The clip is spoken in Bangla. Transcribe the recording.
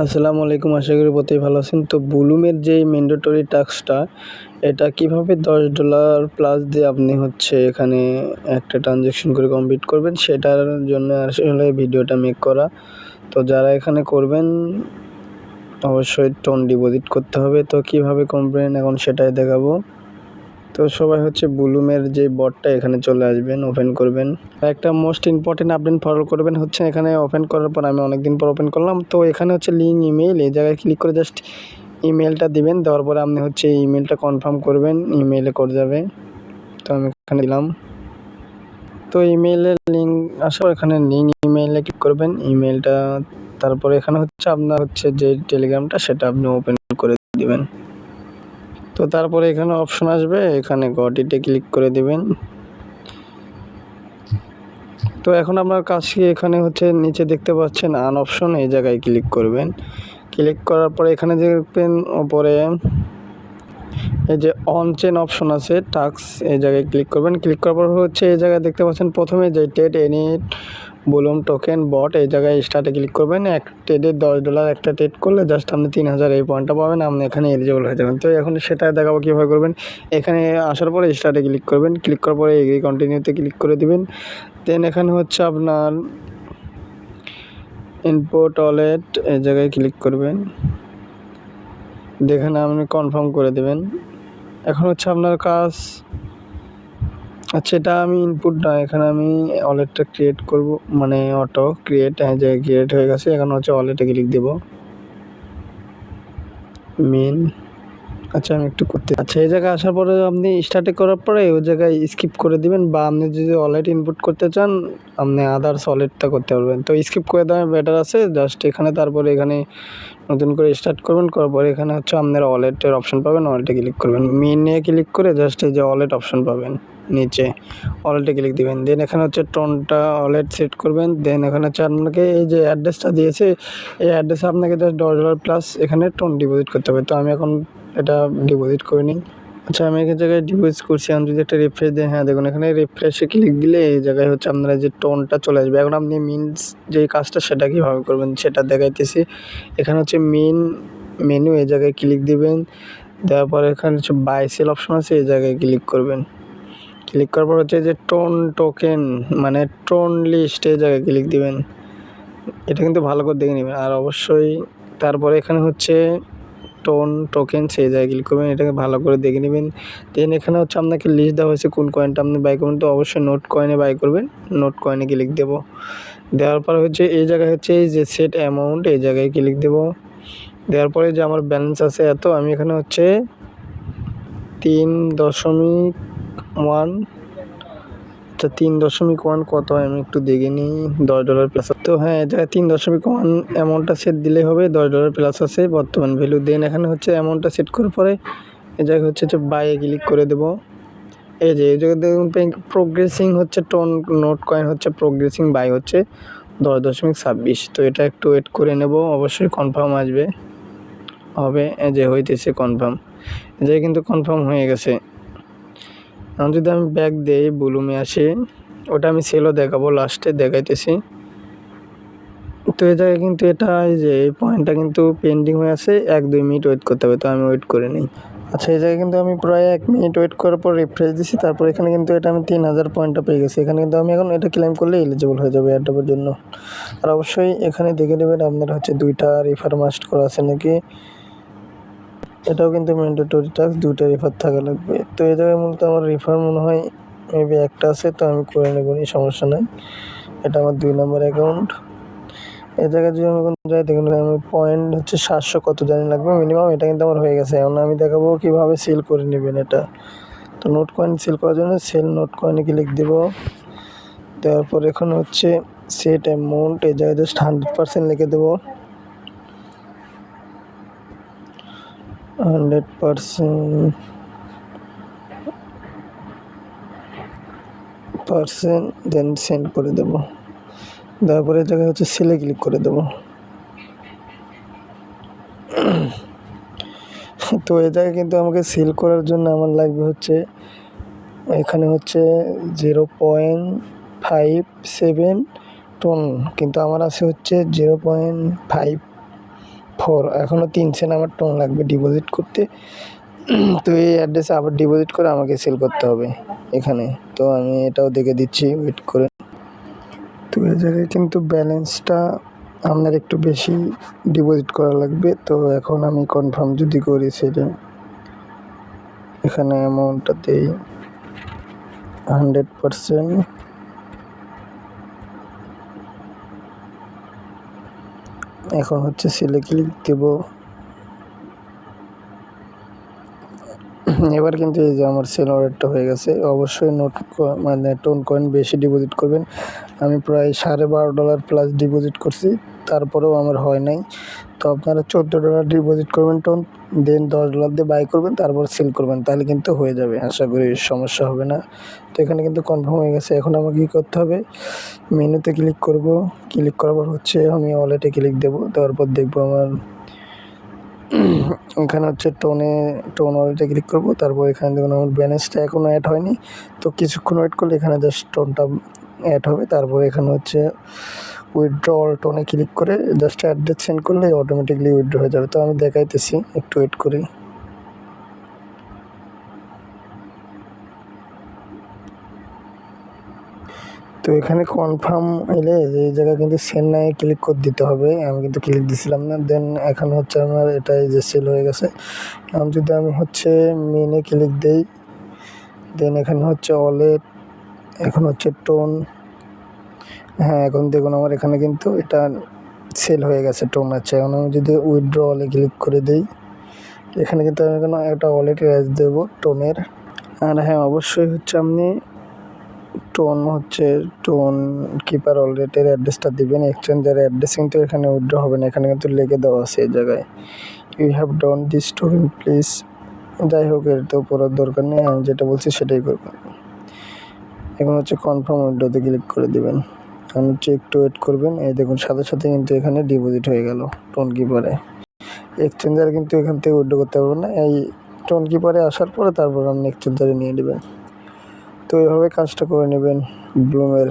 আসসালামু আলাইকুম, আশা করি প্রত্যেকেই ভালো আছেন। তো বুলুমের যে ম্যান্ডেটরি টাস্কটা, এটা কিভাবে $10 প্লাস দিয়ে আপনি এখানে একটা ট্রানজ্যাকশন করে কমপ্লিট করবেন, সেটার জন্য আসলে ভিডিওটা মেক করা। তো যারা এখানে করবেন অবশ্যই টোন ডিপোজিট করতে হবে। তো কিভাবে করবেন এখন সেটাই দেখাবো। তো সবাই বুলুমের যে বটটা এখানে চলে আসবেন, ওপেন করবেন। একটা মোস্ট ইম্পর্টেন্ট আপডেট ফলো করবেন এখানে ওপেন করার পর আমি অনেকদিন পর ওপেন করলাম। তো এখানে লিঙ্ক ইমেইল, এই জায়গায় ক্লিক করে জাস্ট ইমেলটা দিবেন। দেওয়ার পরে আপনি ইমেলটা কনফার্ম করবেন, ইমেইলে করে যাবে। তো আমি এখানে দিলাম। তো ইমেইলের লিঙ্ক আসার এখানে লিঙ্ক ইমেইলে ক্লিক করবেন, ইমেলটা। তারপরে এখানে আপনার যে টেলিগ্রামটা সেটা আপনি ওপেন করে দিবেন। তো তারপরে এখানে অপশন আসবে, এখানে গটিতে ক্লিক করে দিবেন। তো এখন আপনার কাছে এখানে নিচে দেখতে পাচ্ছেন আন অপশন, এই জায়গায় ক্লিক করবেন। ক্লিক করার পরে এখানে দেখবেন ওপরে এই যে অন চেন অপশন আছে টাস্ক, এই জায়গায় ক্লিক করবেন। ক্লিক করার পর এই জায়গায় দেখতে পাচ্ছেন প্রথমে যে টেড এনি বুলুম টোকেন বট, এই জায়গায় স্টার্টে ক্লিক করবেন। এক ট্রেডে $10 একটা ট্রেড করলে জাস্ট আপনি 3000 এই পয়েন্টটা পাবেন, আপনি এখানে এলিজিবল হয়ে যাবেন। তো এখন সেটা দেখাবো কীভাবে করবেন। এখানে আসার পরে স্টার্টে ক্লিক করবেন, ক্লিক করার পরে এগ্রি কন্টিনিউতে ক্লিক করে দিবেন। দেন এখানে আপনার ইনপুট ওয়ালেট, এই জায়গায় ক্লিক করবেন। এখানে আপনি কনফার্ম করে দেবেন। এখন আপনার কাজ, আচ্ছা এটা আমি ইনপুট না, এখানে আমি ওয়ালেটটা ক্রিয়েট করব, মানে অটো ক্রিয়েট, হ্যাঁ যে ক্রিয়েট হয়ে গেছে। এখন ওয়ালেটে ক্লিক দেব, মেন। আচ্ছা আমি একটু করতে, আচ্ছা এই জায়গায় আসার পরে আপনি স্টার্টে করার পরে ওই জায়গায় স্কিপ করে দিবেন, বা আপনি যদি ওয়ালেট ইনপুট করতে চান আপনি আদার্স ওয়ালেটটা করতে পারবেন। তো স্কিপ করে দেওয়া বেটার আছে। জাস্ট এখানে তারপরে এখানে নতুন করে স্টার্ট করবেন, করার পরে এখানে আপনার ওয়ালেটের অপশন পাবেন, ওয়ালেটে ক্লিক করবেন। মেনে ক্লিক করে জাস্ট এই যে ওয়ালেট অপশন পাবেন নিচে, ওয়ালেটে ক্লিক দিবেন। দেন এখানে টোনটা ওয়ালেট সেট করবেন। দেন এখানে আপনাকে এই যে অ্যাড্রেসটা দিয়েছে, এই অ্যাড্রেসে আপনাকে জাস্ট $10 প্লাস এখানে টোন ডিপোজিট করতে হবে। তো আমি এখন এটা ডিপোজিট করে নিই। আচ্ছা আমি এক জায়গায় ডিপোজিট করছি, আমি যদি একটা রিফ্রেশ দিই, হ্যাঁ দেখুন এখানে রিফ্রেশে ক্লিক দিলে এই জায়গায় আপনারা যে টোনটা চলে আসবে। এখন আপনি মিনস যেই কাজটা সেটা কীভাবে করবেন সেটা দেখাইতেছি। এখানে মেন মেনু, এই জায়গায় ক্লিক দিবেন। দেওয়ার পরে এখানে বাই সেল অপশন আছে, এই জায়গায় ক্লিক করবেন। ক্লিক করার পর যে টোন টোকেন মানে টোন লিস্ট, এই জায়গায় ক্লিক দিবেন। এটা কিন্তু ভালো করে দেখে নেবেন। আর অবশ্যই তারপরে এখানে টোন টোকেন, সেই জায়গায় ক্লিক করবেন, এটাকে ভালো করে দেখে নেবেন। দেন এখানে আপনাকে লিস্ট দেওয়া হয়েছে কোন কয়েনটা আপনি বাই করবেন। তো অবশ্যই নোট কয়েনে বাই করবেন, নোট কয়েনে ক্লিক দেব। দেওয়ার পর এই জায়গায় এই যে সেট অ্যামাউন্ট, এই জায়গায় ক্লিক দেব। দেওয়ার পরে যে আমার ব্যালেন্স আছে এত, আমি এখানে 3.1, আচ্ছা 3.1 কত হয় আমি একটু দেখে নিই। $10 প্লাস, তো হ্যাঁ এটা 3.1 অ্যামাউন্টটা সেট দিলেই হবে। $10 প্লাস আছে বর্তমান ভ্যালু। দেন এখানে অ্যামাউন্টটা সেট করার পরে এই জায়গায় যে বাইয়ে ক্লিক করে দেবো। এই জায়গায় দেখুন progressing tone note coin progressing by 10.26। তো এটা একটু ওয়েট করে নেব, অবশ্যই কনফার্ম আসবে হবে। এই যে হইতেছে কনফার্ম, এই যে কিন্তু কনফার্ম হয়ে গেছে। এখন যদি আমি ব্যাক দেই, বুলুমে আসে, ওটা আমি সেলও দেখাবো, লাস্টে দেখাইতেছি। তো এই জায়গায় কিন্তু এটা এই যে এই পয়েন্টটা কিন্তু পেন্ডিং হয়ে আছে, 1-2 মিনিট ওয়েট করতে হবে। তো আমি ওয়েট করে নিই। আচ্ছা এই জায়গায় কিন্তু আমি প্রায় 1 মিনিট ওয়েট করার পর রিফ্রেশ দিছি। তারপর এখানে কিন্তু এটা আমি 3000 পয়েন্টটা পেয়ে গেছি। এখানে কিন্তু আমি এখন এটা ক্লেম করলে এলিজিবল হয়ে যাবে এয়ারড্রপের জন্য। আর অবশ্যই এখানে দেখে নেবেন আপনার 2টা রেফার মাস্ট করা আছে নাকি। এটাও কিন্তু ম্যান্ডেটরি টাস্ক, 2টা রেফার থাকা লাগবে। তো এই জায়গায় মূলত আমার রেফার মনে হয় মেবি একটা আছে, তো আমি করে নেব, সমস্যা নাই। এটা আমার 2 নম্বর অ্যাকাউন্ট। এই জায়গায় যদি আমি কোনো যাই, দেখুন আমি পয়েন্ট 700 কত জানি লাগবে মিনিমাম। এটা কিন্তু আমার হয়ে গেছে। এখন আমি দেখাবো কীভাবে সেল করে নেবেন এটা। তো নোট কয়েন সেল করার জন্য সেল নোট কয়েনে ক্লিক দেব। দেওয়ার পর এখন সেট অ্যামাউন্ট, এই জায়গায় জাস্ট 100% লিখে দেবো। 100% দেন সেন্ড করে দেবো। দেওয়ার পরে এই জায়গায় সেলে ক্লিক করে দেবো। তো এই জায়গায় কিন্তু আমাকে সেল করার জন্য আমার লাগবে এখানে 0.57 টন, কিন্তু আমার আছে 0.5 এখনও 3 সেন্ট আমার টোন লাগবে ডিপোজিট করতে। তো এই অ্যাড্রেসে আবার ডিপোজিট করে আমাকে সেল করতে হবে এখানে। তো আমি এটাও দেখে দিচ্ছি, ওয়েট করে। তো এই জায়গায় কিন্তু ব্যালেন্সটা আপনার একটু বেশি ডিপোজিট করা লাগবে। তো এখন আমি কনফার্ম যদি করি সেটা, এখানে অ্যামাউন্টটা দেই 100%। এখন হচ্ছে সেলে ক্লিক দেব। এবার কিন্তু এই যে আমার সেল অর্ডারটা হয়ে গেছে। অবশ্যই মানে টোন কয়েন বেশি ডিপোজিট করবেন। আমি প্রায় $12.5 প্লাস ডিপোজিট করছি, তারপরেও আমার হয় নাই। তো আপনারা $14 ডিপোজিট করবেন টোন, দেন $10 দিয়ে বাই করবেন, তারপর সেল করবেন, তাহলে কিন্তু হয়ে যাবে। আশা করি সমস্যা হবে না। তো এখানে কিন্তু কনফার্ম হয়ে গেছে। এখন আমাকে কী করতে হবে, মেনুতে ক্লিক করব। ক্লিক করার পর হচ্ছে আমি ওয়ালেটে ক্লিক দেবো। দেওয়ার পর দেখবো আমার এখানে হচ্ছে টোন ওয়ালেটে ক্লিক করব। তারপর এখানে দেখুন আমার ব্যালেন্সটা এখনও অ্যাড হয়নি। তো কিছুক্ষণ ওয়েট করলে এখানে জাস্ট টোনটা অ্যাড হবে। তারপর এখানে হচ্ছে উইথড্র অল টোনে ক্লিক করে জাস্ট অ্যাড্রেস সেন্ড করলে অটোমেটিকলি উইথড্র হয়ে যাবে। তো আমি দেখাইতেছি, একটু ওয়েট করি। তো এখানে কনফার্ম এলে এই জায়গায় কিন্তু সেল নাই ক্লিক করে দিতে হবে। আমি কিন্তু ক্লিক দিছিলাম না। দেন এখন হচ্ছে আমার এটাই যে সেল হয়ে গেছে। এখন যদি আমি হচ্ছে মেনে ক্লিক দেই, দেন এখানে হচ্ছে ওয়ালেট, এখন হচ্ছে টোন। হ্যাঁ, এখন দেখুন আমার এখানে কিন্তু এটা সেল হয়ে গেছে, টোন আছে। এখন আমি যদি উইথড্র ওয়ালে ক্লিক করে দিই, এখানে কিন্তু আমি এখানে একটা ওয়ালেটের অ্যাড দেবো টোনের। আর হ্যাঁ, অবশ্যই হচ্ছে আপনি টোন কিপার ওয়ালেটের অ্যাড্রেসটা দিবেন। এক্সচেঞ্জের অ্যাড্রেস কিন্তু এখানে উইথড্র হবে না, এখানে কিন্তু লিখে দেওয়া আছে এই জায়গায়, you have done this token please. যাই হোক, এর তো পড়ার দরকার নেই, আমি যেটা বলছি সেটাই করবেন। এখন হচ্ছে কনফার্ম উইথড্রতে ক্লিক করে দেবেন। এখন হচ্ছে একটু ওয়েট করবেন। এই দেখুন সাথে সাথে কিন্তু এখানে ডিপোজিট হয়ে গেল টোন কিপারে। এক্সচেঞ্জার কিন্তু এখান থেকে উইথড্র করতে পারবেন না, এই টোন কিপারে আসার পরে তারপর আপনি এক্সচেঞ্জারে নিয়ে নেবেন। তো এইভাবে কাজটা করে নেবেন ব্লুমের।